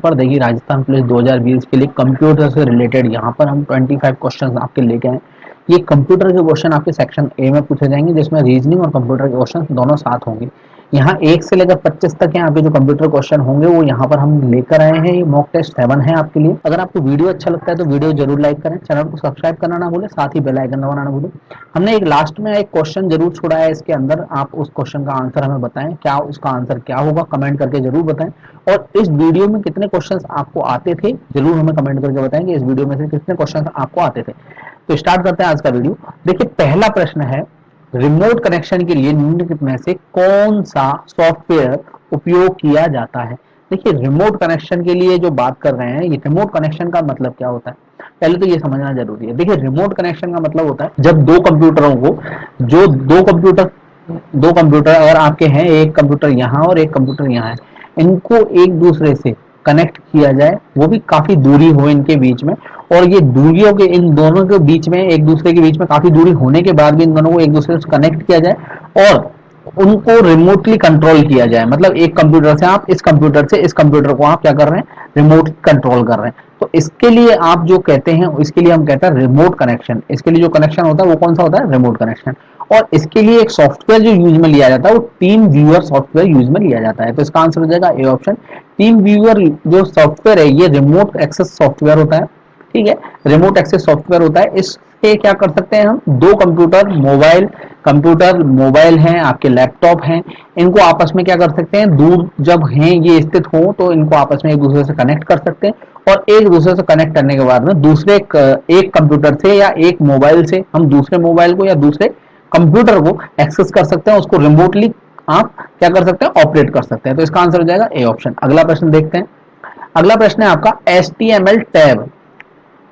पर देखिए राजस्थान पुलिस 2020 के लिए कंप्यूटर से रिलेटेड यहाँ पर हम 25 क्वेश्चन आपके लेके आए। ये कंप्यूटर के क्वेश्चन आपके सेक्शन ए में पूछे जाएंगे, जिसमें रीजनिंग और कंप्यूटर के क्वेश्चन दोनों साथ होंगे। यहाँ 1 से लेकर 25 तक यहाँ पे जो कंप्यूटर क्वेश्चन होंगे वो यहाँ पर हम लेकर आए हैं। ये मॉक टेस्ट 7 है आपके लिए। अगर आपको वीडियो अच्छा लगता है तो वीडियो जरूर लाइक करें, चैनल को सब्सक्राइब करना ना भूलें, साथ ही बेल आइकन दबाना ना भूलें। हमने एक लास्ट में एक क्वेश्चन जरूर छोड़ा है, इसके अंदर आप उस क्वेश्चन का आंसर हमें बताएं, क्या उसका आंसर क्या होगा, कमेंट करके जरूर बताएं। और इस वीडियो में कितने क्वेश्चंस आपको आते थे जरूर हमें कमेंट करके बताएं कि इस वीडियो में से कितने क्वेश्चंस आपको आते थे। तो स्टार्ट करते हैं आज का वीडियो। देखिए पहला प्रश्न है, रिमोट कनेक्शन के लिए निम्नलिखित में से कौन सा सॉफ्टवेयर उपयोग किया जाता है। देखिए रिमोट कनेक्शन के लिए जो बात कर रहे हैं, ये रिमोट कनेक्शन का मतलब क्या होता है, पहले तो ये समझना जरूरी है। देखिए रिमोट कनेक्शन का मतलब होता है जब दो कंप्यूटरों को, जो दो कंप्यूटर अगर आपके हैं, एक कंप्यूटर यहाँ और एक कंप्यूटर यहाँ है, इनको एक दूसरे से कनेक्ट किया जाए, वो भी काफी दूरी हो इनके बीच में, और ये दूरियों के इन दोनों के बीच में, एक दूसरे के बीच में काफी दूरी होने के बाद भी इन दोनों को एक दूसरे से कनेक्ट किया जाए और उनको रिमोटली कंट्रोल किया जाए। मतलब एक कंप्यूटर से आप इस कंप्यूटर से इस कंप्यूटर को आप क्या कर रहे हैं, रिमोट कंट्रोल कर रहे हैं। तो इसके लिए आप जो कहते हैं, इसके लिए हम कहते हैं रिमोट कनेक्शन। इसके लिए जो कनेक्शन होता है वो कौन सा होता है, रिमोट कनेक्शन। और इसके लिए एक सॉफ्टवेयर जो यूज में लिया जाता है वो टीम व्यूअर सॉफ्टवेयर यूज में लिया जाता है। तो इसका आंसर हो जाएगा ए ऑप्शन। टीम व्यूअर जो सॉफ्टवेयर है ये रिमोट एक्सेस सॉफ्टवेयर होता है, ठीक है, रिमोट एक्सेस सॉफ्टवेयर होता है। इससे क्या कर सकते हैं हम, दो कंप्यूटर मोबाइल हैं, आपके लैपटॉप हैं, इनको आपस में क्या कर सकते हैं, दूर जब हैं ये स्थित हो तो इनको आपस में एक दूसरे से कनेक्ट कर सकते हैं। और एक दूसरे से कनेक्ट करने के बाद में दूसरे एक कंप्यूटर से या एक मोबाइल से हम दूसरे मोबाइल को या दूसरे कंप्यूटर को एक्सेस कर सकते हैं, उसको रिमोटली आप क्या कर सकते हैं, ऑपरेट कर सकते हैं। तो इसका आंसर हो जाएगा ए ऑप्शन। अगला प्रश्न देखते हैं। अगला प्रश्न है आपका, HTML टैब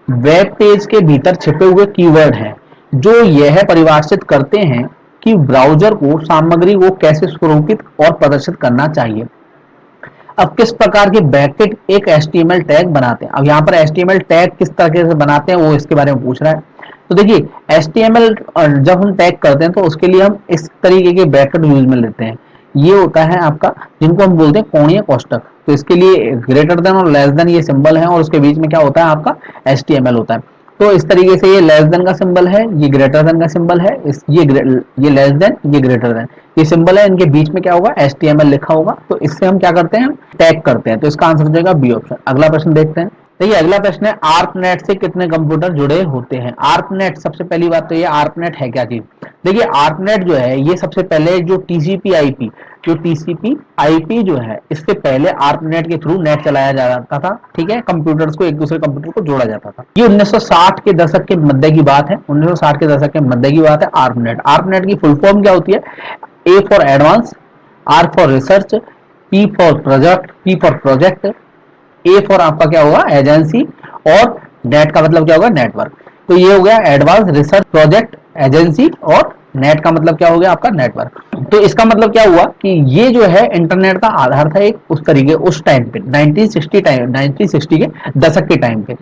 वेब पेज के भीतर छिपे हुए कीवर्ड हैं जो यह परिभाषित करते हैं कि ब्राउजर को सामग्री को कैसे स्वरूपित और प्रदर्शित करना चाहिए। अब किस प्रकार के ब्रैकेट एक HTML टैग बनाते हैं। अब यहाँ पर HTML टैग किस तरह से बनाते हैं वो इसके बारे में पूछ रहा है। तो देखिए HTML जब हम टैग करते हैं तो उसके लिए हम इस तरीके के ब्रैकेट यूज में लेते हैं। ये होता है आपका, जिनको हम बोलते हैं कोणीय कोष्ठक। तो इसके लिए ग्रेटर देन और लेस देन ये सिंबल है, और उसके बीच में क्या होता है आपका, HTML होता है। तो इस तरीके से ये लेस देन का सिंबल है, ये ग्रेटर देन का सिंबल है, ये लेस देन, ये ग्रेटर देन, ये सिंबल है, इनके बीच में क्या होगा, HTML लिखा होगा। तो इससे हम क्या करते हैं, टैग करते हैं। तो इसका आंसर हो जाएगा बी ऑप्शन। अगला प्रश्न देखते हैं। देखिए अगला प्रश्न है, ARPANET से कितने कंप्यूटर जुड़े होते हैं। ARPANET, सबसे पहली बात तो ये ARPANET है क्या चीज। देखिए ARPANET जो है ये सबसे पहले जो TCP/IP जो है, इससे पहले ARPANET के थ्रू नेट चलाया जाता था, ठीक है, कंप्यूटर्स को एक दूसरे कंप्यूटर को जोड़ा जाता था। ये 1960 के दशक के मध्य की बात है, 1960 के दशक के मध्य की बात है। ARPANET की फुल फॉर्म क्या होती है, A for advance, R for research, P for project, A for आपका क्या होगा, एजेंसी, और नेट का मतलब क्या होगा, नेटवर्क। तो ये हो गया एडवांस, रिसर्च, प्रोजेक्ट, एजेंसी, और नेट का मतलब क्या हो गया आपका, नेटवर्क। तो इसका मतलब क्या हुआ कि ये जो है इंटरनेट का आधार था एक उस तरीके, उस टाइम पे 1960 के दशक के टाइम पे।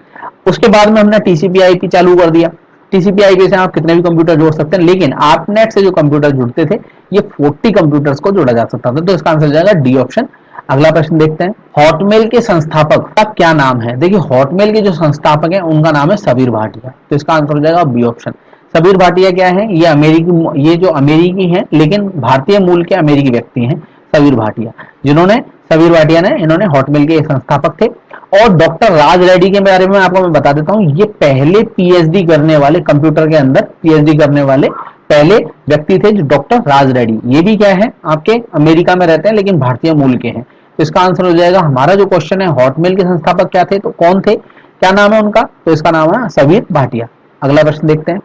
उसके बाद में हमने TCP/IP चालू कर दिया। TCP/IP से आप कितने भी कंप्यूटर जोड़ सकते हैं, लेकिन ARPANET से जो कंप्यूटर जुड़ते थे ये 40 कंप्यूटर्स को जोड़ा जा सकता था। तो इसका आंसर हो जाएगा डी ऑप्शन। अगला प्रश्न देखते हैं, हॉटमेल के संस्थापक का क्या नाम है। देखिए हॉटमेल के जो संस्थापक हैं उनका नाम है सबीर भाटिया। तो इसका आंसर हो जाएगा बी ऑप्शन। सबीर भाटिया क्या है, ये जो अमेरिकी हैं लेकिन भारतीय मूल के अमेरिकी व्यक्ति हैं, सबीर भाटिया, सबीर भाटिया ने, इन्होंने हॉटमेल के संस्थापक थे। और डॉक्टर राज रेड्डी के बारे में आपको मैं बता देता हूं, ये पहले PhD करने वाले, कंप्यूटर के अंदर PhD करने वाले पहले व्यक्ति थे, जो डॉक्टर राज रेड्डी। ये भी क्या है, आपके अमेरिका में रहते हैं लेकिन भारतीय मूल के हैं। तो इसका आंसर हो जाएगा, हमारा जो क्वेश्चन है हॉटमेल के संस्थापक क्या थे, तो कौन थे, क्या नाम है उनका, तो इसका नाम है सबीर भाटिया। अगला प्रश्न देखते हैं।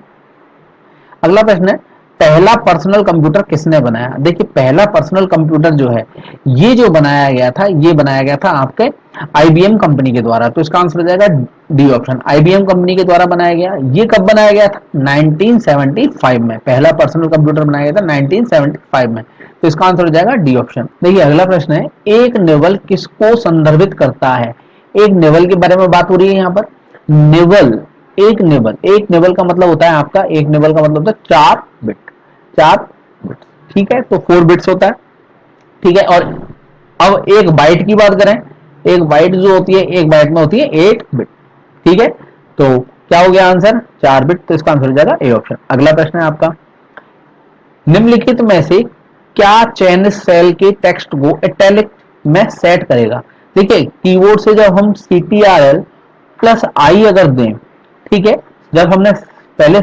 अगला प्रश्न है, पहला पर्सनल कंप्यूटर किसने बनाया। देखिए पहला पर्सनल कंप्यूटर जो है ये जो बनाया गया था, ये बनाया गया था आपके IBM कंपनी के द्वारा। तो इसका आंसर हो जाएगा डी ऑप्शन, IBM कंपनी के द्वारा बनाया गया। ये कब बनाया गया था, 1975 में। पहला पर्सनल कंप्यूटर बनाया गया था 1975 में। तो इसका आंसर हो जाएगा डी ऑप्शन। देखिए अगला प्रश्न है, एक निवल किसको संदर्भित करता है। एक निवल के बारे में बात हो रही है यहाँ पर। निवल, एक निवल का मतलब होता है आपका, एक निवल का मतलब होता है 4 बिट, ठीक है, तो 4 बिट्स होता है, ठीक है। और अब एक बाइट की बात करें एक बाइट जो होती है, एक बाइट में होती है 8 बिट। ठीक है, तो क्या हो गया आंसर, 4 बिट, तो इसका आंसर हो जाएगा ए ऑप्शन। अगला प्रश्न है आपका, निम्नलिखित में से क्या चयनित सेल के टेक्स्ट को इटैलिक में सेट करेगा। देखिए कीबोर्ड से जब हम CTRL प्लस आई अगर दें, ठीक है, जब हमने पहले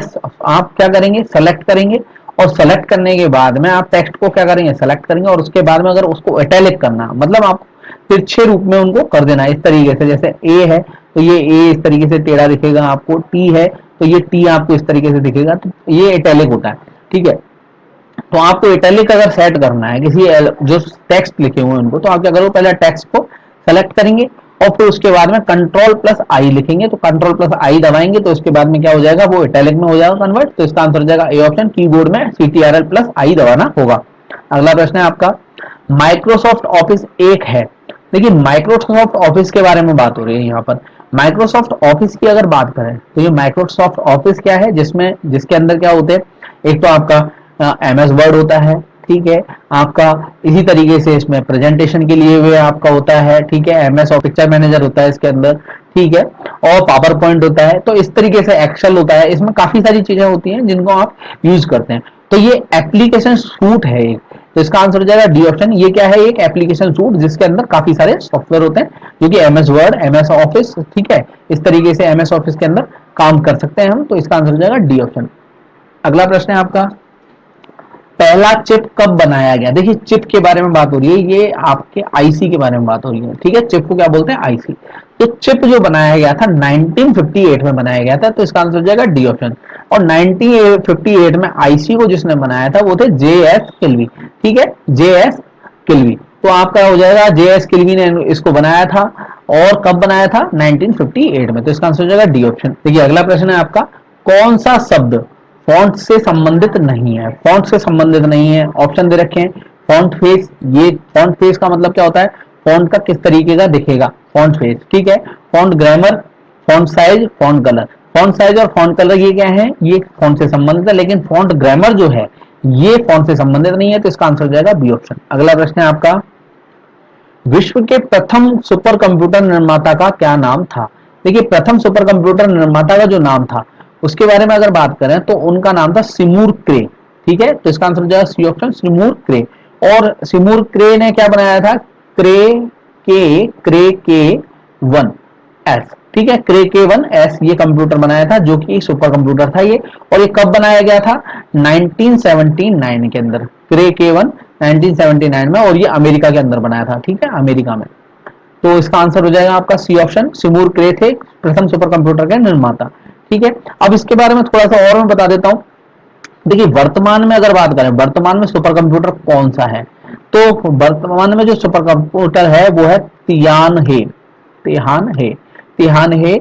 आप क्या करेंगे, सेलेक्ट करेंगे, और सेलेक्ट करने के बाद में आप टेक्स्ट को क्या करेंगे, सेलेक्ट करेंगे, और उसके बाद में अगर उसको इटैलिक करना, मतलब आप तिरछे रूप में उनको कर देना इस तरीके से, जैसे ए है तो ये ए इस तरीके से टेढ़ा दिखेगा आपको, टी है तो ये टी आपको इस तरीके से दिखेगा, तो ये इटैलिक होता है। ठीक है, तो आपको इटैलिक अगर सेट करना है किसी जो टेक्स्ट लिखे हुए हैं उनको, तो आप क्या करोगे, पहले टेक्स्ट को सेलेक्ट करेंगे और फिर उसके बाद में कंट्रोल प्लस आई लिखेंगे, तो कंट्रोल प्लस आई दबाएंगे तो उसके बाद में क्या हो जाएगा, वो इटैलिक में हो जाएगा कन्वर्ट। तो इसका आंसर हो जाएगा ए ऑप्शन, कीबोर्ड में CTRL प्लस आई दबाना होगा। अगला प्रश्न है आपका, माइक्रोसॉफ्ट ऑफिस एक है। देखिए माइक्रोसॉफ्ट ऑफिस के बारे में बात हो रही है यहाँ पर। माइक्रोसॉफ्ट ऑफिस की अगर बात करें तो ये माइक्रोसॉफ्ट ऑफिस क्या है, जिसमें जिसके अंदर क्या होते हैं, एक तो आपका MS वर्ड होता है, ठीक है, आपका इसी तरीके से इसमें प्रेजेंटेशन के लिए हुए आपका होता है, ठीक है, MS और पिक्चर मैनेजर होता है इसके अंदर, ठीक है, और पावर पॉइंट होता है, तो इस तरीके से एक्सेल होता है, इसमें काफी सारी चीजें होती हैं जिनको आप यूज करते हैं। तो ये एप्लीकेशन सूट है एक, तो इसका आंसर हो जाएगा डी ऑप्शन। ये क्या है, एक एप्लीकेशन सूट जिसके अंदर काफी सारे सॉफ्टवेयर होते हैं, जो कि MS वर्ड, MS ऑफिस, ठीक है, इस तरीके से MS ऑफिस के अंदर काम कर सकते हैं हम, तो इसका आंसर हो जाएगा डी ऑप्शन। अगला प्रश्न है आपका, पहला चिप कब बनाया गया। देखिए चिप के बारे में बात हो रही है, ये आपके आईसी के बारे में बात हो रही है, ठीक है, चिप को क्या बोलते हैं, आईसी। तो चिप जो बनाया गया था 1958 में बनाया गया था, तो इसका आंसर हो जाएगा डी ऑप्शन। और 1958 में आईसी को जिसने बनाया था वो थे JS किल्वी, ठीक है, JS किल्वी। तो आपका हो जाएगा JS किल्वी ने इसको बनाया था, और कब बनाया था, 1958 में, तो इसका आंसर हो जाएगा डी ऑप्शन। देखिए अगला प्रश्न है आपका, कौन सा शब्द फॉन्ट से संबंधित नहीं है। फॉन्ट से संबंधित नहीं है, ऑप्शन दे रखे हैं, फॉन्ट फेस। ये फॉन्ट फेस का मतलब क्या होता है, फॉन्ट का किस तरीके का दिखेगा, फॉन्ट फेस, ठीक है, font grammar, font size, font colour. Font size और फॉन्ट कलर ये क्या है, ये फॉन्ट से संबंधित है, लेकिन फॉन्ट ग्रामर जो है ये फॉन्ट से संबंधित नहीं है, तो इसका आंसर हो जाएगा बी ऑप्शन। अगला प्रश्न है आपका, विश्व के प्रथम सुपर कंप्यूटर निर्माता का क्या नाम था। देखिए प्रथम सुपर कंप्यूटर निर्माता का जो नाम था उसके बारे में अगर बात करें तो उनका नाम था सिमूर क्रे, ठीक है, तो इसका आंसर हो जाएगा सी ऑप्शन, सिमूर क्रे। और सिमूर क्रे ने क्या बनाया था, क्रे के 1S, ठीक है, क्रे के 1S ये कंप्यूटर बनाया था, जो कि सुपर कंप्यूटर था ये। और ये कब बनाया गया था, 1979 के अंदर, क्रे के 1 1979 में, और ये अमेरिका के अंदर बनाया था, ठीक है, अमेरिका में। तो इसका आंसर हो जाएगा आपका सी ऑप्शन, सिमूर क्रे थे प्रथम सुपर कंप्यूटर के निर्माता, ठीक है। अब इसके बारे में थोड़ा सा और मैं बता देता हूं। देखिए वर्तमान में अगर बात करें, वर्तमान में सुपर कंप्यूटर कौन सा है, तो वर्तमान में जो सुपर कंप्यूटर है वो है तिहान हे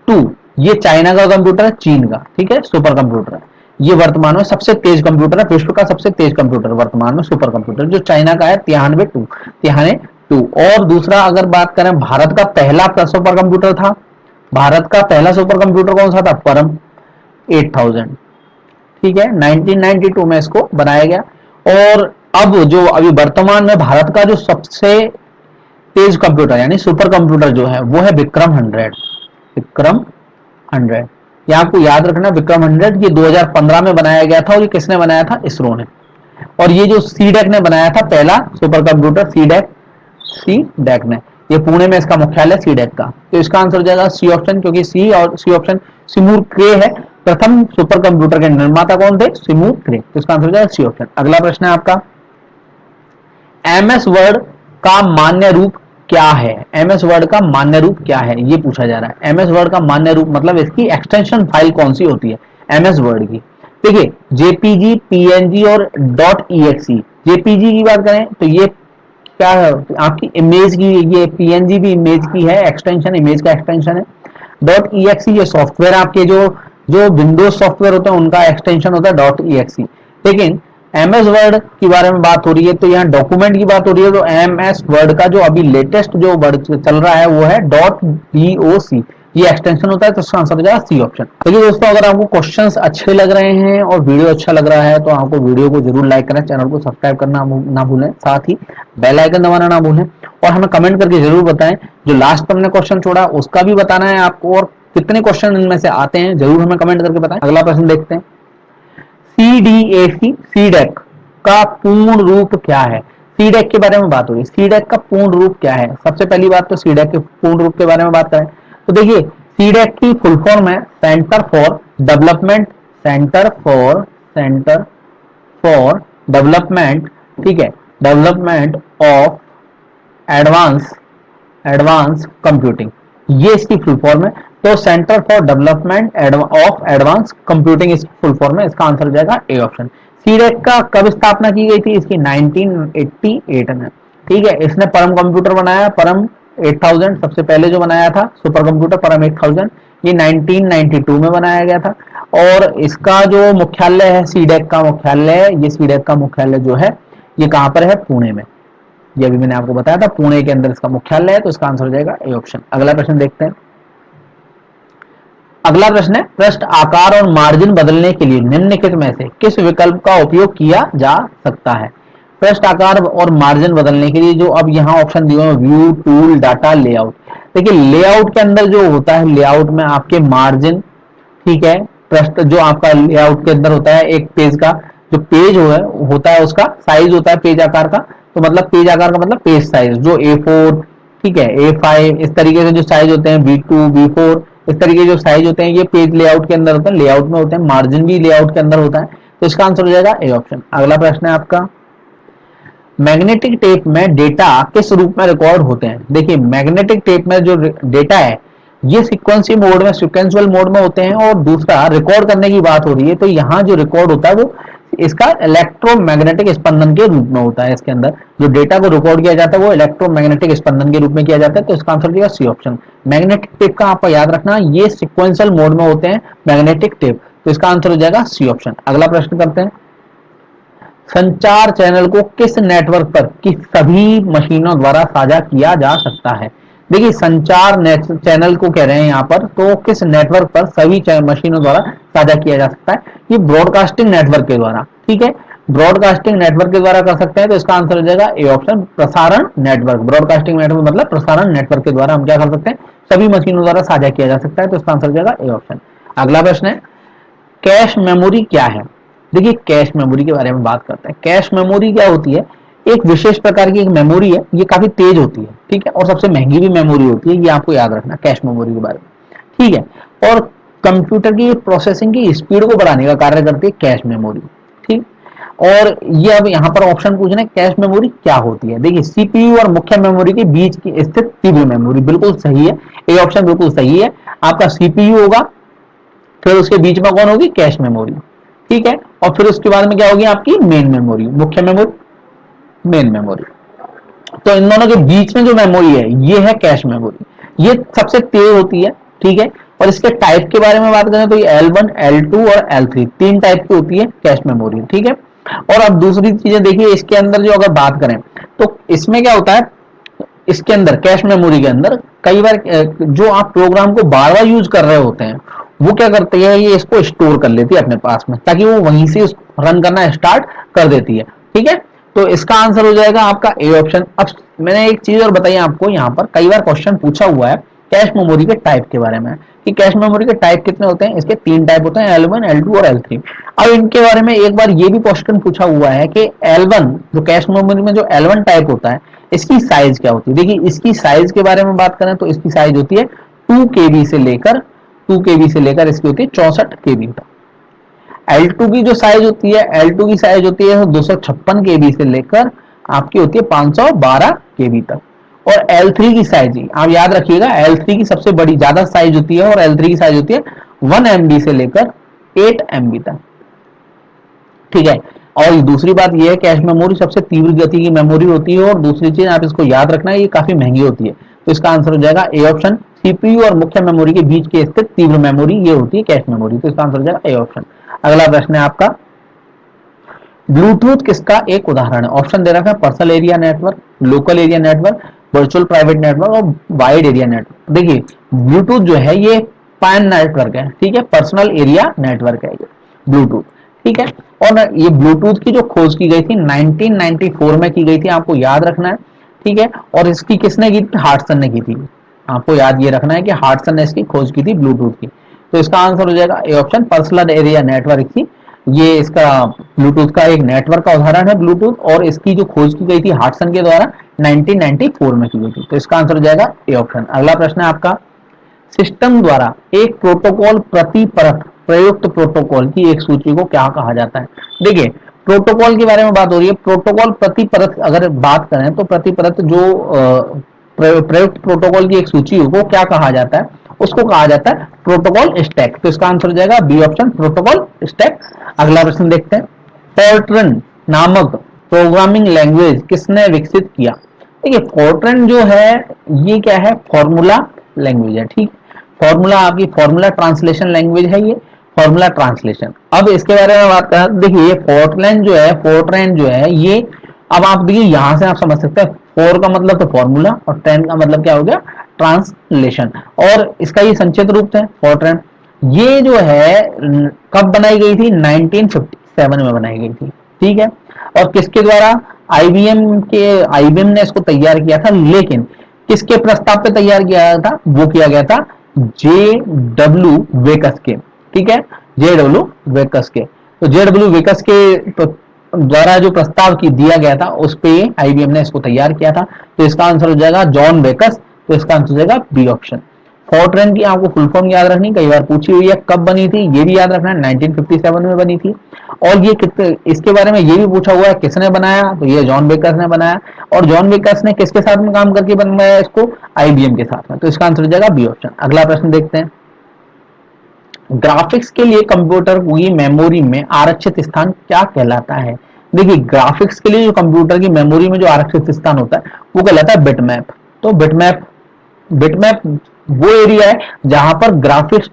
2। ये चाइना का कंप्यूटर है, चीन का, ठीक है, सुपर कंप्यूटर है। ये वर्तमान में सबसे तेज कंप्यूटर है, विश्व का सबसे तेज कंप्यूटर वर्तमान में सुपर कंप्यूटर जो चाइना का है, तिहाने 2। और दूसरा अगर बात करें, भारत का पहला सुपर कंप्यूटर था, भारत का पहला सुपर कंप्यूटर कौन सा था, परम 8000, ठीक है, 1992 में इसको बनाया गया। और अब जो अभी वर्तमान में भारत का जो सबसे तेज कंप्यूटर यानी सुपर कंप्यूटर जो है वो है विक्रम 100। ये आपको याद रखना, विक्रम 100 ये 2015 में बनाया गया था, और ये किसने बनाया था, इसरो ने। और ये जो सीडेक ने बनाया था पहला सुपर कंप्यूटर, सीडेक ने, ये पुणे में इसका मुख्यालय सीडेक का, तो इसका आंसर हो जाएगा सी ऑप्शन, क्योंकि सी ऑप्शन सिमूर क्रे है, प्रथम सुपर कंप्यूटर के निर्माता कौन थे, सिमूर क्रे, तो इसका आंसर हो जाएगा सी ऑप्शन। अगला प्रश्न है आपका, MS वर्ड का मान्य रूप क्या है। MS वर्ड का मान्य रूप क्या है, ये पूछा जा रहा है। MS वर्ड का मान्य रूप मतलब इसकी एक्सटेंशन फाइल कौन सी होती है MS वर्ड की। देखिए JPG, PNG और .exe। JPG की बात करें तो ये क्या है, आपकी इमेज की, ये PNG भी इमेज की है, एक्सटेंशन इमेज का एक्सटेंशन है। .exe ये सॉफ्टवेयर आपके जो विंडोज सॉफ्टवेयर होते हैं उनका एक्सटेंशन होता है .exe। लेकिन MS वर्ड की बारे में बात हो रही है तो यहाँ डॉक्यूमेंट की बात हो रही है, तो MS वर्ड का जो अभी लेटेस्ट जो वर्ड चल रहा है वो है .doc, ये एक्सटेंशन होता है, तो इसका आंसर हो जाएगा सी ऑप्शन। देखिए दोस्तों, अगर आपको क्वेश्चंस अच्छे लग रहे हैं और वीडियो अच्छा लग रहा है तो आपको वीडियो को जरूर लाइक करें, चैनल को सब्सक्राइब करना ना भूलें, साथ ही बेल आइकन दबाना ना भूलें। और हमें कमेंट करके जरूर बताएं। जो लास्ट पर हमने क्वेश्चन छोड़ा उसका भी बताना है आपको, और कितने क्वेश्चन इनमें से आते हैं जरूर हमें कमेंट करके बताएं। अगला प्रश्न देखते हैं, CDAC सीडेक का पूर्ण रूप क्या है? सीडेक के बारे में बात हो रही है, सीडेक का पूर्ण रूप क्या है? सबसे पहली बात तो सीडेक के पूर्ण रूप के बारे में बात करें तो देखिए, सीडेक की फुल फॉर्म है centre for development, centre for development, ठीक है, डेवलपमेंट ऑफ एडवांस कंप्यूटिंग, ये इसकी फुल फॉर्म है। तो centre for development of advance computing इसकी फुल फॉर्म है, इसका आंसर हो जाएगा ए ऑप्शन। सीडेक का कब स्थापना की गई थी? इसकी 1988 में, ठीक है। इसने परम कंप्यूटर बनाया, परम 8000 सबसे पहले जो बनाया था सुपर कंप्यूटर परम 8000, ये 1992 में बनाया गया था। और इसका जो मुख्यालय है, सीडेक का मुख्यालय, ये सीडेक का मुख्यालय जो है ये कहां पर है? पुणे में। ये अभी मैंने आपको बताया था, पुणे के अंदर इसका मुख्यालय है, तो इसका आंसर हो जाएगा ए ऑप्शन। अगला प्रश्न देखते हैं। अगला प्रश्न है, पृष्ठ आकार और मार्जिन बदलने के लिए निम्नलिखित में से किस विकल्प का उपयोग किया जा सकता है? पृष्ठ आकार और मार्जिन बदलने के लिए जो अब यहाँ ऑप्शन दिए हैं, व्यू, टूल, डाटा, लेआउट। देखिए लेआउट के अंदर जो होता है, लेआउट में आपके मार्जिन, ठीक है, पृष्ठ जो आपका लेआउट के अंदर होता है, एक पेज का जो पेज होता है उसका साइज होता है पेज आकार का, तो मतलब पेज आकार का मतलब पेज साइज जो A4, ठीक है, A5, इस तरीके से जो साइज होते हैं, B2, B4, इस तरीके के जो साइज होते हैं ये पेज लेआउट के अंदर होते हैं, लेआउट में होते हैं। मार्जिन भी लेआउट के अंदर होता है, तो इसका आंसर हो जाएगा ए ऑप्शन। अगला प्रश्न है आपका, मैग्नेटिक टेप में डेटा किस रूप में रिकॉर्ड होते हैं? देखिए मैग्नेटिक टेप में जो डेटा है ये सिक्वेंशियल मोड में होते हैं, और दूसरा रिकॉर्ड करने की बात हो रही है तो यहाँ जो रिकॉर्ड होता है वो इसका इलेक्ट्रोमैग्नेटिक स्पंदन के रूप में होता है। इसके अंदर जो डेटा को रिकॉर्ड किया जाता है वो इलेक्ट्रोमैग्नेटिक स्पंदन के रूप में किया जाता है, तो इसका आंसर दिया सी ऑप्शन। मैग्नेटिक टेप का आपको याद रखना, ये सिक्वेंशियल मोड में होते हैं मैग्नेटिक टेप, तो इसका आंसर हो जाएगा सी ऑप्शन। अगला प्रश्न करते हैं, संचार चैनल को किस नेटवर्क पर की सभी मशीनों द्वारा साझा किया जा सकता है? देखिए संचार चैनल को कह रहे हैं यहाँ पर, तो किस नेटवर्क पर सभी मशीनों द्वारा साझा किया जा सकता है? ये ब्रॉडकास्टिंग नेटवर्क के द्वारा, ठीक है, ब्रॉडकास्टिंग नेटवर्क के द्वारा कर सकते हैं, तो इसका आंसर हो जाएगा ए ऑप्शन, प्रसारण नेटवर्क। ब्रॉडकास्टिंग नेटवर्क मतलब प्रसारण नेटवर्क के द्वारा हम क्या कर सकते हैं? सभी मशीनों द्वारा साझा किया जा सकता है, तो इसका आंसर हो जाएगा ए ऑप्शन। अगला प्रश्न है, कैश मेमोरी क्या है? देखिए कैश मेमोरी के बारे में बात करते हैं। कैश मेमोरी क्या होती है? एक विशेष प्रकार की एक मेमोरी है, ये काफी तेज होती है, ठीक है, और सबसे महंगी भी मेमोरी होती है, ये आपको याद रखना कैश मेमोरी के बारे में, ठीक है। और कंप्यूटर की प्रोसेसिंग की स्पीड को बढ़ाने का कार्य करती है कैश मेमोरी, ठीक। और ये अब यहाँ पर ऑप्शन पूछ रहे हैं कैश मेमोरी क्या होती है? देखिए सीपीयू और मुख्य मेमोरी के बीच की स्थित तीव्र मेमोरी, बिल्कुल सही है, ए ऑप्शन बिल्कुल सही है। आपका सीपीयू होगा, फिर उसके बीच में कौन होगी? कैश मेमोरी, ठीक है, और फिर उसके बाद में क्या होगी? आपकी मेन मेमोरी, मुख्य मेमोरी, मेन मेमोरी। तो इन दोनों के बीच में जो मेमोरी है ये है कैश मेमोरी, ये सबसे तेज होती है, ठीक है। और इसके टाइप के बारे में बात करें तो ये L1, L2 और L3 तीन टाइप की होती है कैश मेमोरी, ठीक है। और अब दूसरी चीजें देखिए, इसके अंदर जो अगर बात करें तो इसमें क्या होता है, इसके अंदर कैश मेमोरी के अंदर कई बार जो आप प्रोग्राम को बार बार यूज कर रहे होते हैं वो क्या करती है, ये इसको स्टोर कर लेती है अपने पास में, ताकि वो वहीं से रन करना स्टार्ट कर देती है, ठीक है। तो इसका आंसर हो जाएगा आपका ए ऑप्शन। अब मैंने एक चीज और बताई आपको, यहाँ पर कई बार क्वेश्चन पूछा हुआ है कैश मेमोरी के टाइप के बारे में, कि कैश मेमोरी के टाइप कितने होते हैं? इसके तीन टाइप होते हैं, L1, L2 और L3। अब इनके बारे में एक बार ये भी क्वेश्चन पूछा हुआ है कि L1 जो कैश मेमोरी में जो L1 टाइप होता है इसकी साइज क्या होती है? देखिए इसकी साइज के बारे में बात करें तो इसकी साइज होती है 2 KB से लेकर इसकी होती है 64 KB तक। L2 की जो साइज होती है, L2 की साइज होती है 256 KB से लेकर आपकी होती है 512 KB तक। और L3 की साइज आप याद रखिएगा, L3 की सबसे बड़ी ज्यादा साइज होती है, और L3 की साइज होती है 1 MB से लेकर 8 MB तक, ठीक है। और दूसरी बात यह है कैश मेमोरी सबसे तीव्र गति की मेमोरी होती है, और दूसरी चीज आप इसको याद रखना है ये काफी महंगी होती है, तो इसका आंसर हो जाएगा ए ऑप्शन। सीपीयू और मुख्य मेमोरी के बीच के स्थित तीव्र मेमोरी ये होती है कैश मेमोरी, तो इसका आंसर हो जाएगा ए ऑप्शन। अगला प्रश्न है आपका, ब्लूटूथ किसका एक उदाहरण है? ऑप्शन दे रखा है personal area network, local area network, virtual private network और वाइड एरिया नेटवर्क। देखिए ब्लूटूथ जो है ये पैन नेटवर्क है, ठीक है, पर्सनल एरिया नेटवर्क है ये ब्लूटूथ, ठीक है। और ये ब्लूटूथ की जो खोज की गई थी 1994 में की गई थी, आपको याद रखना है, ठीक है, और इसकी किसने की थी, हार्टसन ने की थी। आपको याद ये रखना है कि हार्टसन ने इसकी खोज की थी ब्लूटूथ की। तो इसका आंसर हो जाएगा A option, personal area network थी। ये इसका ब्लूटूथ का एक नेटवर्क का उदाहरण है ब्लूटूथ, और इसकी जो खोज की गई थी हार्टसन के द्वारा 1994 में की गई थी। तो इसका आंसर हो जाएगा ए ऑप्शन। अगला प्रश्न है आपका, सिस्टम द्वारा एक प्रोटोकॉल प्रति परत प्रयुक्त प्रोटोकॉल की एक सूची को क्या कहा जाता है। देखिए प्रोटोकॉल के बारे में बात हो रही है, प्रोटोकॉल प्रति परत अगर बात करें तो प्रति परत जो प्रयुक्त प्रोटोकॉल की एक सूची को क्या कहा जाता है, उसको कहा जाता है प्रोटोकॉल स्टैक। तो इसका आंसर हो जाएगा बी ऑप्शन, प्रोटोकॉल स्टैक। अगला प्रश्न देखते हैं, फोर्ट्रन नामक प्रोग्रामिंग लैंग्वेज किसने विकसित किया। देखिए फोर्ट्रन जो है ये क्या है, फॉर्मूला लैंग्वेज है। ठीक, फॉर्मूला आपकी फॉर्मूला ट्रांसलेशन लैंग्वेज है ये, फॉर्मूला ट्रांसलेशन। अब इसके बारे में बात करें, देखिए ये फोर्ट्रन जो है ये, अब आप देखिए यहां से आप समझ सकते हैं, फोर का मतलब तो फॉर्मूला और ट्रेन का मतलब क्या हो गया, ट्रांसलेशन, और इसका ये संक्षिप्त रूप है फोर्ट्रन। ये जो है कब बनाई गई थी, 1957 में बनाई गई थी। ठीक है, और किसके द्वारा, आईबीएम ने इसको तैयार किया था, लेकिन किसके प्रस्ताव पे तैयार किया था, वो किया गया था जे.डब्ल्यू. वेकस के। ठीक है, जे.डब्ल्यू. वेकस के। तो जे.डब्ल्यू. वेकस के द्वारा जो प्रस्ताव की दिया गया था उस पे आईबीएम ने इसको तैयार किया था। तो इसका आंसर हो जाएगा जॉन वेकस। तो इसका आंसर हो जाएगा बी ऑप्शन। फोर्ट्रन की आपको फुल फॉर्म याद रखनी, कई बार पूछी हुई है, कब बनी थी ये भी याद रखना है, 1957 में बनी थी। और ये कितने, इसके बारे में ये भी पूछा हुआ है किसने बनाया, तो ये जॉन बेकर्स ने बनाया। और जॉन बेकर्स ने किसके साथ में काम करके बनवाया इसको, आईबीएम के साथ में। तो इसका आंसर हो जाएगा बी ऑप्शन। अगला प्रश्न देखते हैं, ग्राफिक्स के लिए कंप्यूटर की मेमोरी में आरक्षित स्थान क्या कहलाता है। देखिए ग्राफिक्स के लिए जो कंप्यूटर की मेमोरी में जो आरक्षित स्थान होता है वो कहलाता है बिटमैप। तो बिटमैप वो एरिया है जहां पर ग्राफिक्स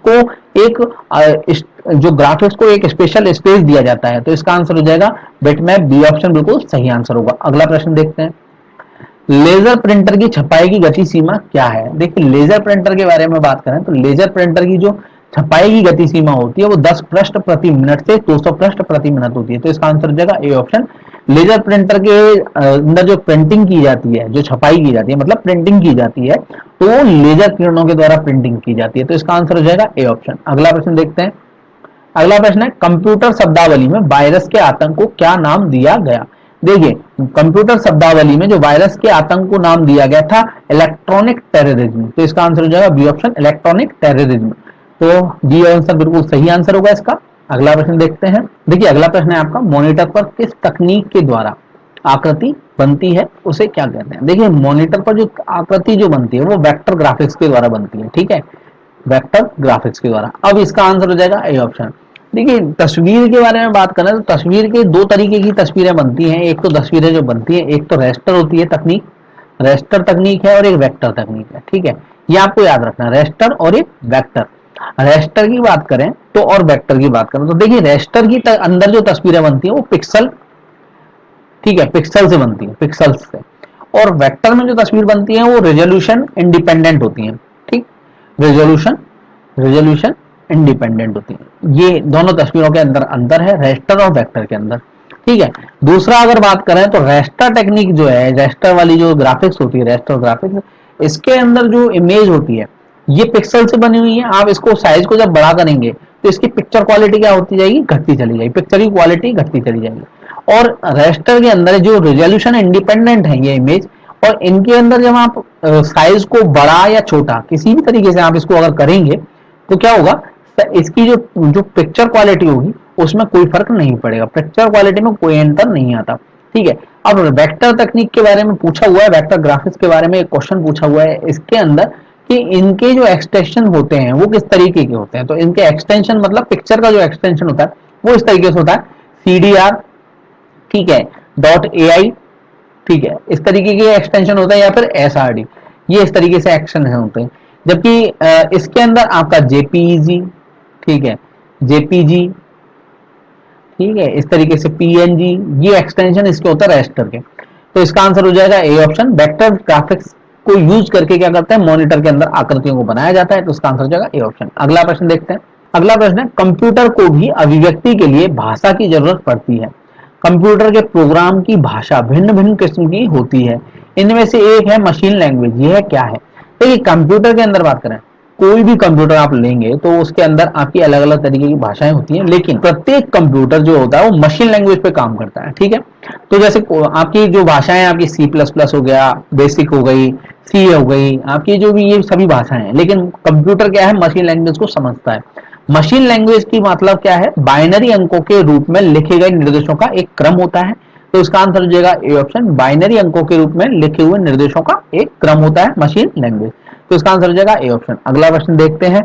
को एक स्पेशल स्पेस दिया जाता है। तो इसका आंसर हो जाएगा बिटमैप, बी ऑप्शन बिल्कुल सही आंसर होगा। अगला प्रश्न देखते हैं, लेजर प्रिंटर की छपाई की गति सीमा क्या है। देखिए लेजर प्रिंटर के बारे में बात करें तो लेजर प्रिंटर की जो छपाई की गति सीमा होती है वो 10 पृष्ठ प्रति मिनट से 200 पृष्ठ प्रति मिनट होती है। तो इसका आंसर हो जाएगा ए ऑप्शन। लेजर प्रिंटर के अंदर जो प्रिंटिंग की जाती है, जो छपाई की जाती है, मतलब प्रिंटिंग की जाती है, तो वो लेजर किरणों के द्वारा प्रिंटिंग की जाती है। तो इसका आंसर हो जाएगा ए ऑप्शन। अगला प्रश्न देखते हैं, अगला प्रश्न है, कंप्यूटर शब्दावली में वायरस के आतंक को क्या नाम दिया गया। देखिए कंप्यूटर शब्दावली में जो वायरस के आतंक को नाम दिया गया था इलेक्ट्रॉनिक टेररिज्म। तो इसका आंसर हो जाएगा बी ऑप्शन, इलेक्ट्रॉनिक टेररिज्म। तो डी आंसर बिल्कुल सही आंसर होगा इसका। अगला प्रश्न देखते हैं, देखिए अगला प्रश्न है आपका, मॉनिटर पर किस तकनीक के द्वारा आकृति बनती है उसे क्या कहते हैं। देखिए मॉनिटर पर जो आकृति जो बनती है वो वेक्टर ग्राफिक्स के द्वारा बनती है। ठीक है, वेक्टर ग्राफिक्स के द्वारा। अब इसका आंसर हो जाएगा ए ऑप्शन। देखिए तस्वीर के बारे में बात करें तो तस्वीर के दो तरीके की तस्वीरें बनती हैं। एक तो तस्वीरें जो बनती है, एक तो रेस्टर होती है तकनीक, रेस्टर तकनीक है, और एक वेक्टर तकनीक है। ठीक है, ये आपको याद रखना, रेस्टर और एक वेक्टर। रेस्टर की बात करें तो और वेक्टर की बात करें तो देखिए रेस्टर की अंदर जो तस्वीरें बनती है वो पिक्सल, ठीक है, पिक्सल से बनती है, पिक्सल से। और वेक्टर में जो तस्वीर बनती है वो रेजोल्यूशन इंडिपेंडेंट होती है। ठीक, रेजोल्यूशन इंडिपेंडेंट होती है। ये दोनों तस्वीरों के अंदर अंतर है रेस्टर और वेक्टर के अंदर। ठीक है, दूसरा अगर बात करें तो रेस्टर टेक्निक जो है, रेस्टर वाली जो ग्राफिक्स होती है, रेस्टर ग्राफिक्स, इसके अंदर जो इमेज होती है ये पिक्सल से बनी हुई है। आप इसको साइज को जब बड़ा करेंगे तो इसकी पिक्चर क्वालिटी क्या होती जाएगी, घटती चली जाएगी, पिक्चर की क्वालिटी घटती चली जाएगी। और रेस्टर के अंदर जो रेजोल्यूशन इंडिपेंडेंट है ये इमेज, और इनके अंदर जब आप साइज को बड़ा या छोटा किसी भी तरीके से आप इसको अगर करेंगे तो क्या होगा, इसकी जो पिक्चर क्वालिटी होगी उसमें कोई फर्क नहीं पड़ेगा, पिक्चर क्वालिटी में कोई अंतर नहीं आता। ठीक है, अब वेक्टर तकनीक के बारे में पूछा हुआ है, वेक्टर ग्राफिक्स के बारे में एक क्वेश्चन पूछा हुआ है इसके अंदर कि इनके जो एक्सटेंशन होते हैं वो किस तरीके के होते हैं। तो इनके एक्सटेंशन मतलब पिक्चर का जो एक्सटेंशन होता है वो इस तरीके से होता है, CDR, ठीक है, .ai, ठीक है, इस तरीके के एक्सटेंशन होता है, या फिर SRD, ये इस तरीके से एक्सटेंशन होते हैं। जबकि इसके अंदर आपका JPEG, ठीक है, JPG, ठीक है, इस तरीके से PNG, ये एक्सटेंशन इसके होता है रेस्टर के। तो इसका आंसर हो जाएगा ए ऑप्शन। वेक्टर ग्राफिक्स को यूज करके क्या करते हैं, मॉनिटर के अंदर आकृतियों को बनाया जाता है। तो इसका आंसर हो जाएगा ए ऑप्शन। अगला प्रश्न देखते हैं, अगला प्रश्न है, कंप्यूटर को भी अभिव्यक्ति के लिए भाषा की जरूरत पड़ती है। कंप्यूटर के प्रोग्राम की भाषा भिन्न भिन्न किस्म की होती है। इनमें से एक है मशीन लैंग्वेज। यह क्या है? देखिए कंप्यूटर के अंदर बात करें, कोई भी कंप्यूटर आप लेंगे तो उसके अंदर आपकी अलग अलग तरीके की भाषाएं होती हैं, लेकिन प्रत्येक कंप्यूटर जो होता है वो मशीन लैंग्वेज पे काम करता है। ठीक है, तो जैसे आपकी जो भाषाएं, आपकी सी प्लस प्लस हो गया, बेसिक हो गई, सी हो गई, आपकी जो भी ये सभी भाषाएं हैं, लेकिन कंप्यूटर क्या है, मशीन लैंग्वेज को समझता है। मशीन लैंग्वेज की मतलब क्या है? बाइनरी अंकों के रूप में लिखे गए निर्देशों का एक क्रम होता है। तो इसका आंसर हो जाएगा ए ऑप्शन, बाइनरी अंकों के रूप में लिखे हुए निर्देशों का एक क्रम होता है मशीन लैंग्वेज। तो इसका आंसर हो जाएगा ए ऑप्शन। अगला क्वेश्चन देखते हैं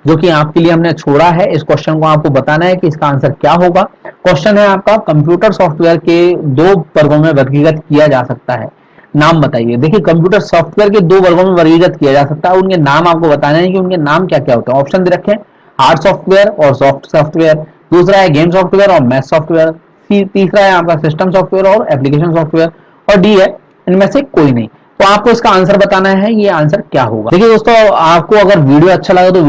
जो कि आपके लिए हमने छोड़ा है। इस क्वेश्चन को आपको बताना है कि इसका आंसर क्या होगा। क्वेश्चन है आपका, कंप्यूटर सॉफ्टवेयर के दो वर्गों में वर्गीकृत किया जा सकता है, नाम बताइए। देखिए कंप्यूटर सॉफ्टवेयर के दो वर्गों में वर्गीकृत किया जा सकता है, उनके नाम आपको बताने हैं कि उनके नाम क्या क्या होते हैं। ऑप्शन दे रखे हैं, हार्ड सॉफ्टवेयर और सॉफ्ट सॉफ्टवेयर, दूसरा है गेम सॉफ्टवेयर और मैथ सॉफ्टवेयर, तीसरा है आपका सिस्टम सॉफ्टवेयर और एप्लीकेशन सॉफ्टवेयर, और डी है इनमें से कोई नहीं। तो आपको इसका आंसर बताना है, ये आंसर क्या होगा। देखिए दोस्तों, आपको अगर वीडियो अच्छा लगा तो